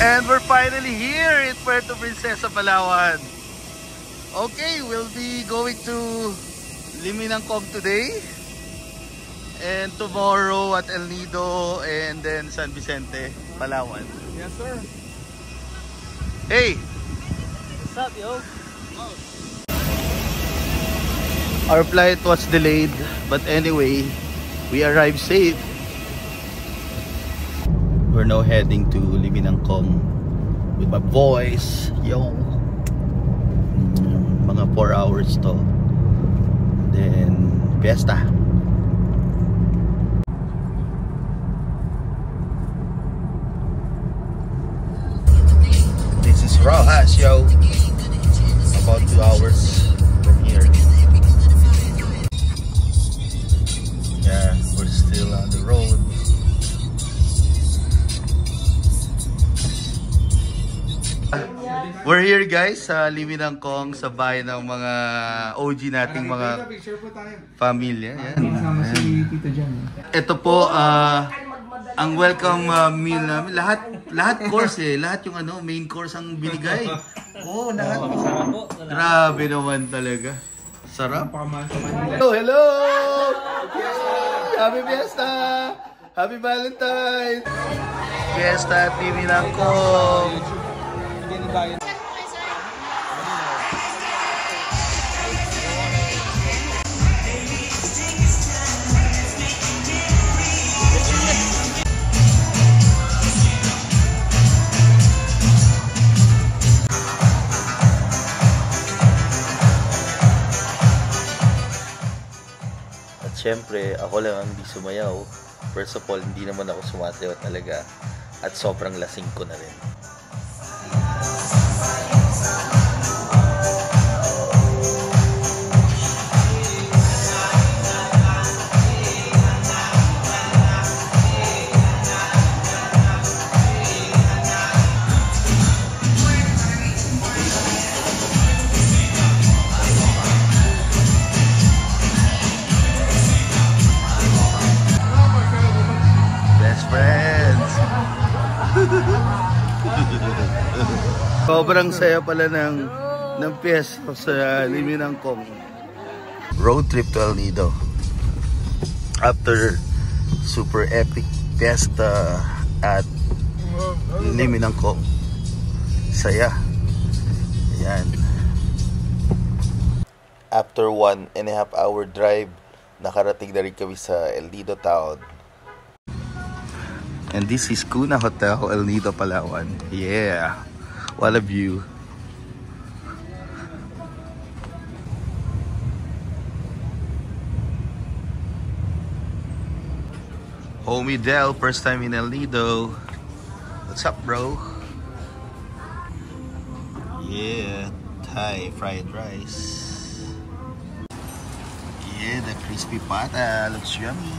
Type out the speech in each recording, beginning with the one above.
And we're finally here in Puerto Princesa, Palawan. Okay, we'll be going to Liminangkong today. And tomorrow at El Nido and then San Vicente, Palawan. Yes, sir. Hey! What's up, yo? Our flight was delayed, but anyway, we arrived safe. We're now heading to Liminangkong with my boys. Yo! Mga 4 hours to. Then, fiesta. This is Rojas, yo. About 2 hours from here. Yeah, we're still on the road. We're here guys sa Liminangkong sa bahay ng mga OG nating mga pamilya. Yan. Ito po ang welcome meal namin. Lahat course lahat yung main course ang binigay. Oh, lahat. Grabe naman talaga. Sarap. Hello, hello. Happy Fiesta. Happy Valentine's. Fiesta at Liminangkong. Siyempre, ako lang ang hindi sumayaw. First of all, hindi naman ako sumasayaw talaga. At sobrang lasing ko na rin. Sobrang saya pala ng piyesta sa Liminangkong. Road trip to El Nido. After super epic fiesta at Liminangkong. Saya. Yan. After 1.5 hour drive, nakarating na rin kami sa El Nido town. And this is Kuna Hotel, El Nido, Palawan. Yeah. What a view. Homie Del, first time in El Nido. What's up, bro? Yeah, Thai fried rice. Yeah, the crispy pata looks yummy.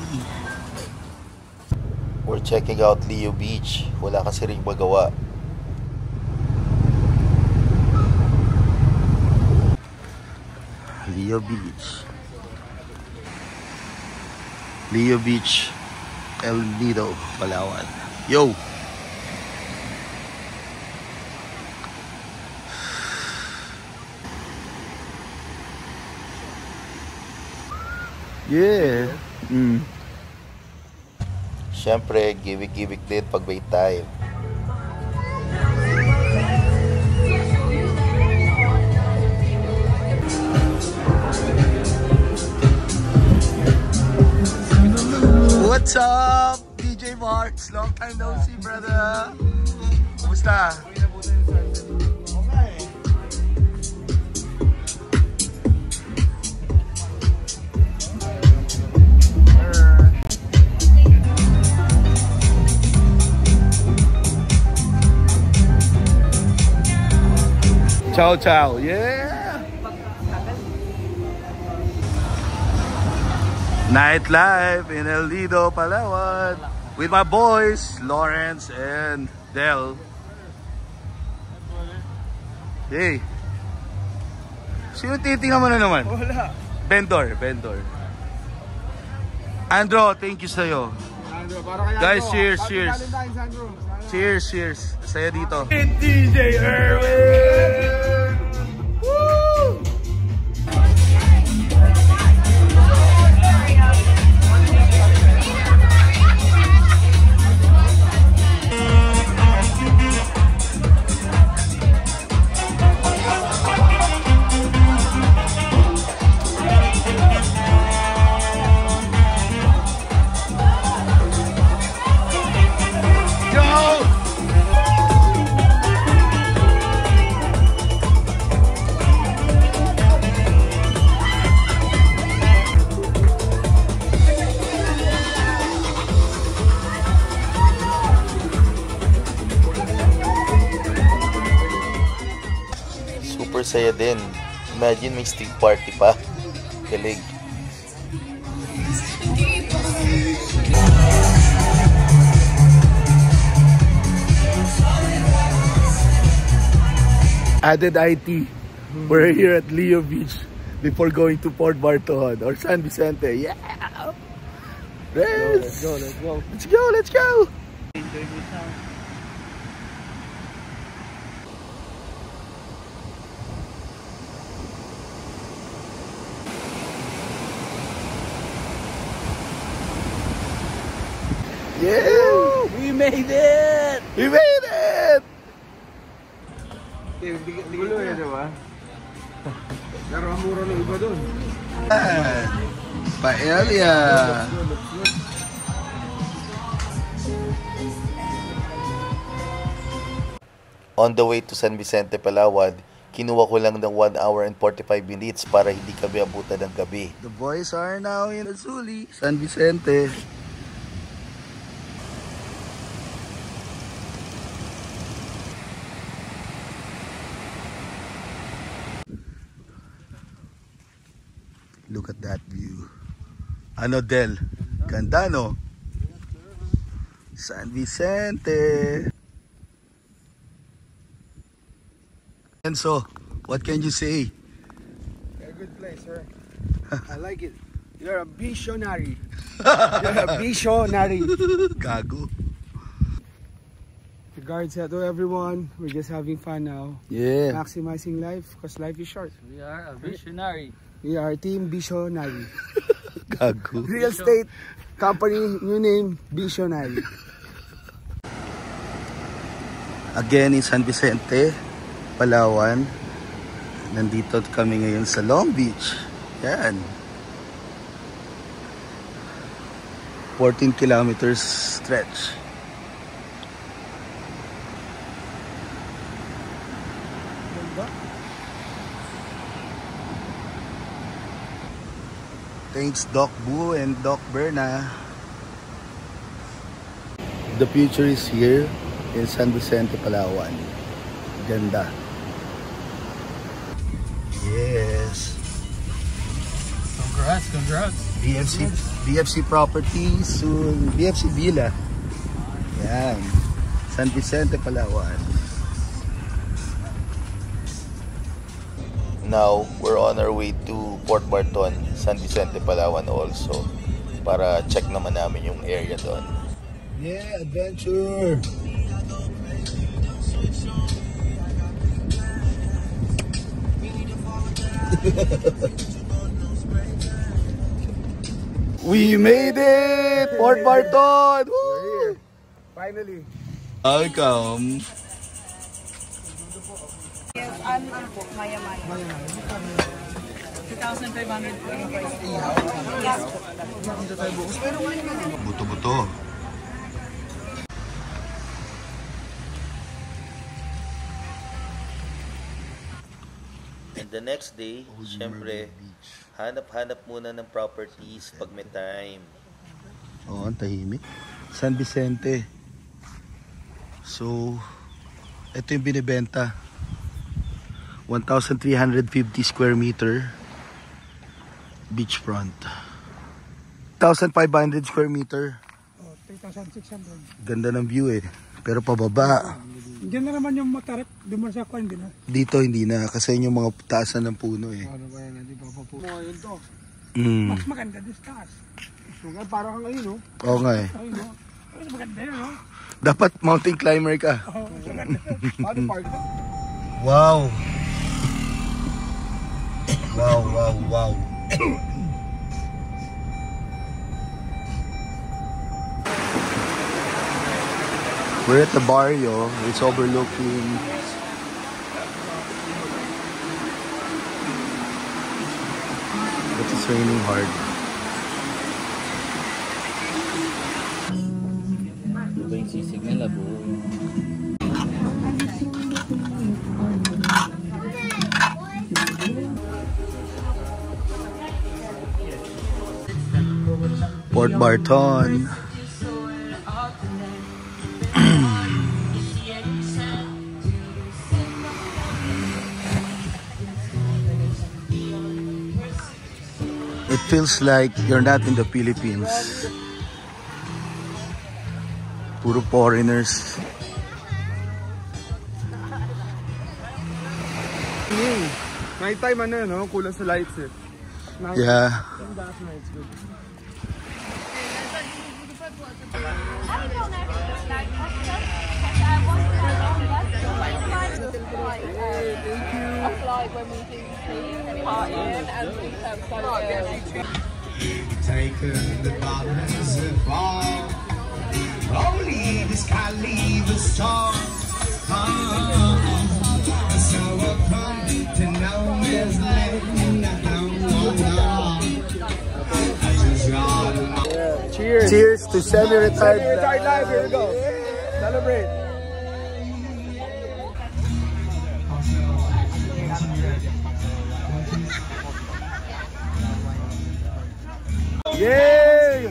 We're checking out Leo Beach. Wala kasi ring magawa. Leo Beach. Leo Beach, El Nido, Palawan. Yo! Yeah! Siyempre, gimmick din pag may time. What's up, DJ Marks? Long time no see, brother. Kumusta? Ciao, ciao. Yeah. Nightlife in El Nido, Palawan with my boys Lawrence and Del. Hey, sino titingnan mo na naman? Wala. Vendor. Andro, thank you sa'yo. Guys, cheers, cheers. Cheers, cheers. Saya dito. DJ Erwin! Woo! Super saya din. Imagine may steak party pa. Galing. Added IT. We're here at Leo Beach before going to Port Barton or San Vicente. Yeah! Let's go, let's go. Let's go, let's go! Yeah! We made it! We made it! Gulo eh, diba? Pero ang mura ng iba doon. Paella. On the way to San Vicente, Palawan, kinuha ko lang ng 1 hour and 45 minutes para hindi kami abutan ng gabi. The boys are now in Azuli, San Vicente. Look at that view. Ano Del? Ganda no? San Vicente. And so, what can you say? A good place, sir. I like it. You're a visionary. You're a visionary. Gago. Regards to everyone. We're just having fun now. Yeah. Maximizing life because life is short. We are a visionary. We are Team Visionary. Gago. Real estate company, new name, Visionary. Again in San Vicente, Palawan. Nandito kami ngayon sa Long Beach. Yan. 14 kilometers stretch. Thanks Doc Boo and Doc Berna. The future is here in San Vicente, Palawan. Ganda. Yes. Congrats, congrats. BFC Properties, soon BFC Villa. Yan. San Vicente, Palawan. Now, we're on our way to Port Barton, San Vicente, Palawan also. Para check naman namin yung area doon. Yeah, adventure! We made it! Port Barton! Woo! Finally. Welcome! Yes, ano po, maya-maya. 2,500 po yung price. Yes po. Buto-buto. And the next day, syempre, hanap-hanap muna ng properties pag may time. Oo, ang tahimik. San Vicente. So, ito yung binibenta. 1,350 square meter beachfront. 1,500 square meter. Oh, 3,600. Ganda ng view eh. Pero pababa. Diyan na naman yung motorek. Dumar sa kwan din. Dito hindi na kasi yung mga taasan ng puno eh. Ano ba yan? Hindi pa po. Mo yun to. mas maganda din sa taas. So nga, parang kang ayun, no? Oo nga eh. Ayun, no? Mas maganda yun, no? Dapat mountain climber ka. Oo, maganda. Paano park? Wow! Wow, wow, wow. We're at the barrio. It's overlooking. But it's raining hard. Ano ba yung sisig na labo? Port Barton. It feels like you're not in the Philippines. Puro foreigners. Night time, ano, no? Kulang sa lights, eh. Yeah. That's nice, good. Taken the bottoms of all. Only the sky leave a star. So I've come to know there's letting Cheers! Cheers to semi-retired. Semi-retired life, here we go. Celebrate. Yay!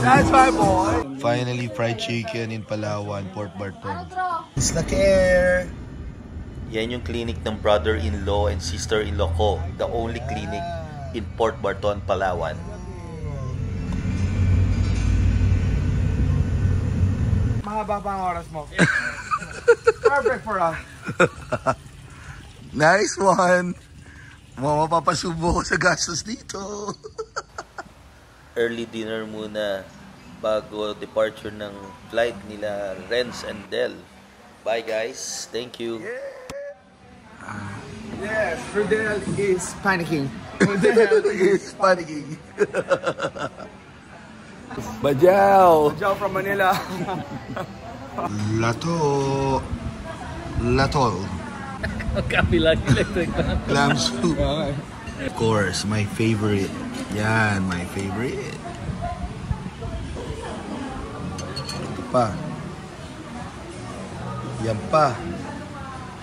That's my boy. Finally, fried chicken in Palawan, Port Barton. Isla Care! Yan yung clinic ng brother-in-law and sister-in-law ko. The only clinic in Port Barton, Palawan. Mahaba pa ang oras mo. Perfect for us. Nice one! Mapapasubo ko sa gastos dito. Early dinner muna bago departure ng flight nila Renz and Del. Bye guys. Thank you. Yes, Rodel is panicking. It's panicking. Bajao! Joe from Manila. Latol. Magkapila electric pa. Clam soup. Of course, my favorite. Yan, my favorite. Ito pa. Yan pa.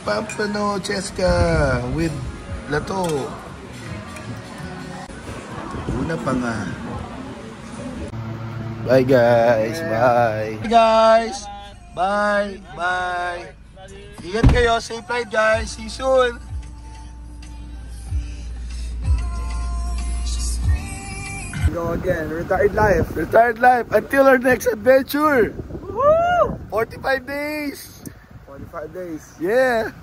Pampano Cheska with lato. Una pa nga. Bye guys. Bye. Bye guys. Bye. Bye. Ingat kayo. Safe flight guys. See you soon. Go again. Retired life. Retired life until our next adventure. Woo! 45 days. 45 days. Yeah.